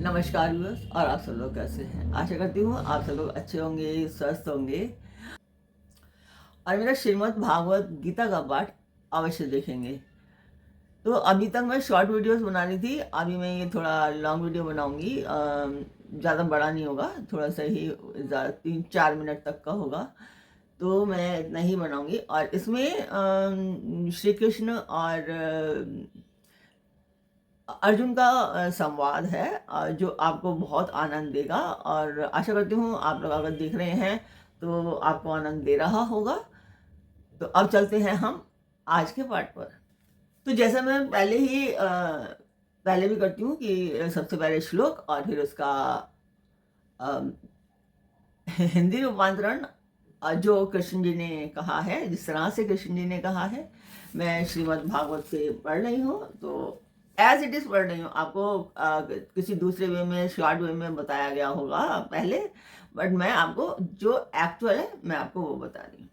नमस्कार व्यूअर्स, और आप सब लोग कैसे हैं। आशा करती हूँ आप सब लोग अच्छे होंगे, स्वस्थ होंगे और मेरा श्रीमद् भागवत गीता का पाठ अवश्य देखेंगे। तो अभी तक मैं शॉर्ट वीडियोस बना रही थी, अभी मैं ये थोड़ा लॉन्ग वीडियो बनाऊंगी। ज़्यादा बड़ा नहीं होगा, थोड़ा सा ही 3-4 मिनट तक का होगा। तो मैं इतना ही बनाऊंगी और इसमें श्री कृष्ण और अर्जुन का संवाद है जो आपको बहुत आनंद देगा। और आशा करती हूँ आप लोग अगर देख रहे हैं तो आपको आनंद दे रहा होगा। तो अब चलते हैं हम आज के पाठ पर। तो जैसा मैं पहले भी करती हूँ कि सबसे पहले श्लोक और फिर उसका हिंदी रूपांतरण जो कृष्ण जी ने कहा है, जिस तरह से कृष्ण जी ने कहा है, मैं श्रीमद् भागवत से पढ़ रही हूँ। तो एज इट इज पढ़ रही हूँ। आपको किसी दूसरे वे में, शॉर्ट वे में बताया गया होगा पहले, बट मैं आपको जो एक्चुअल है मैं आपको वो बता रही हूँ।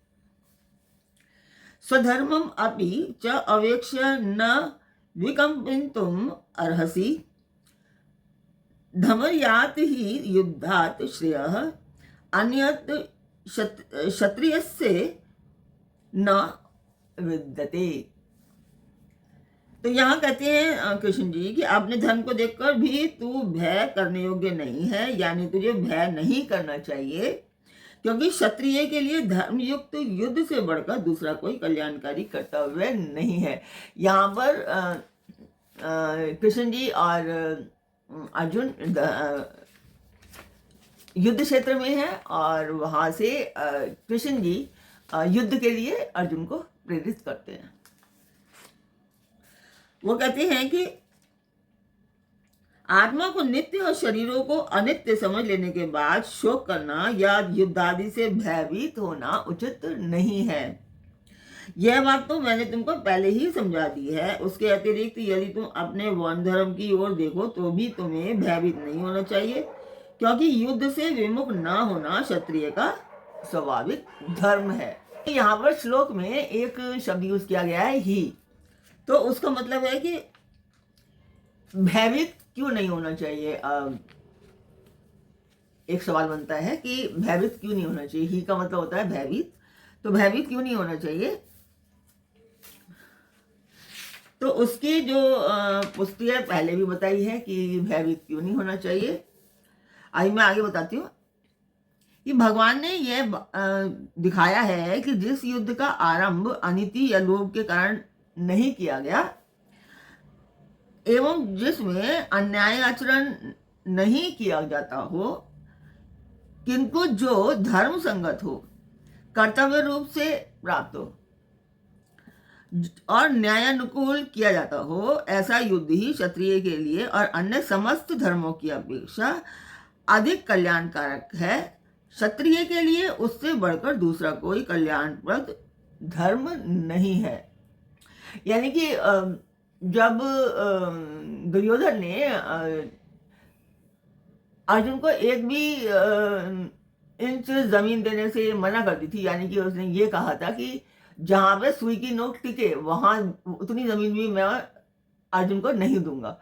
स्वधर्मम अपि च अवेक्ष्य न विकम्पितुम अर्हसि, धमर्यात् हि युद्धात् श्रेयः अन्यत् क्षत्रियस्य न विद्यते। तो यहाँ कहते हैं कृष्ण जी कि अपने धर्म को देखकर भी तू भय करने योग्य नहीं है, यानी तुझे भय नहीं करना चाहिए, क्योंकि क्षत्रिय के लिए धर्मयुक्त युद्ध से बढ़कर दूसरा कोई कल्याणकारी कर्तव्य नहीं है। यहाँ पर कृष्ण जी और अर्जुन युद्ध क्षेत्र में है और वहां से कृष्ण जी युद्ध के लिए अर्जुन को प्रेरित करते हैं। वो कहते हैं कि आत्मा को नित्य और शरीरों को अनित्य समझ लेने के बाद शोक करना या युद्धादि से भयभीत होना उचित नहीं है। यह बात तो मैंने तुमको पहले ही समझा दी है। उसके अतिरिक्त यदि तुम अपने वर्ण धर्म की ओर देखो तो भी तुम्हें भयभीत नहीं होना चाहिए, क्योंकि युद्ध से विमुख न होना क्षत्रिय का स्वाभाविक धर्म है। यहाँ पर श्लोक में एक शब्द यूज किया गया है ही। तो उसका मतलब है कि भयभीत क्यों नहीं होना चाहिए। एक सवाल बनता है कि भयभीत क्यों नहीं होना चाहिए। ही का मतलब होता है भयभीत, तो भयभीत क्यों नहीं होना चाहिए। तो उसकी जो पुष्टि है पहले भी बताई है कि भयभीत क्यों नहीं होना चाहिए। अभी मैं आगे बताती हूँ कि भगवान ने यह दिखाया है कि जिस युद्ध का आरंभ अनिति या लोभ के कारण नहीं किया गया एवं जिसमें अन्याय आचरण नहीं किया जाता हो, किंतु जो धर्म संगत हो, कर्तव्य रूप से प्राप्त हो और न्यायानुकूल किया जाता हो, ऐसा युद्ध ही क्षत्रिय के लिए और अन्य समस्त धर्मों की अपेक्षा अधिक कल्याणकारक है। क्षत्रिय के लिए उससे बढ़कर दूसरा कोई कल्याणप्रद धर्म नहीं है। यानी कि जब दुर्योधन ने अर्जुन को एक भी इंच जमीन देने से मना कर दी थी, यानी कि उसने ये कहा था कि जहां पे सुई की नोक टिके वहां उतनी जमीन भी मैं अर्जुन को नहीं दूंगा।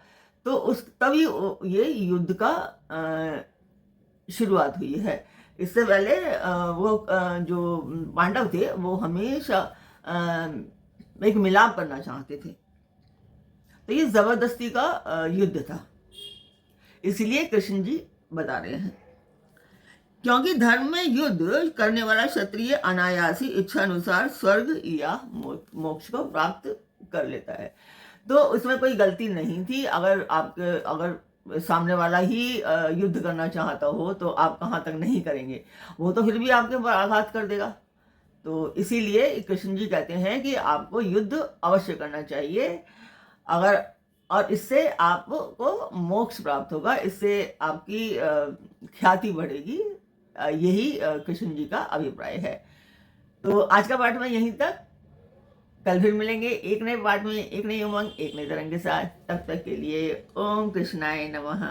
तो उस तभी ये युद्ध का शुरुआत हुई है। इससे पहले वो जो पांडव थे वो हमेशा एक मिलाप करना चाहते थे। तो ये जबरदस्ती का युद्ध था, इसलिए कृष्ण जी बता रहे हैं। क्योंकि धर्म में युद्ध करने वाला क्षत्रिय अनायासी इच्छा अनुसार स्वर्ग या मोक्ष को प्राप्त कर लेता है। तो उसमें कोई गलती नहीं थी। अगर सामने वाला ही युद्ध करना चाहता हो तो आप कहाँ तक नहीं करेंगे, वो तो फिर भी आपके ऊपर आघात कर देगा। तो इसीलिए कृष्ण जी कहते हैं कि आपको युद्ध अवश्य करना चाहिए, अगर और इससे आपको मोक्ष प्राप्त होगा, इससे आपकी ख्याति बढ़ेगी। यही कृष्ण जी का अभिप्राय है। तो आज का पाठ में यहीं तक। कल फिर मिलेंगे एक नए पाठ में, एक नई उमंग, एक नई तरंग के साथ। तब तक के लिए ओम कृष्णाय नमः।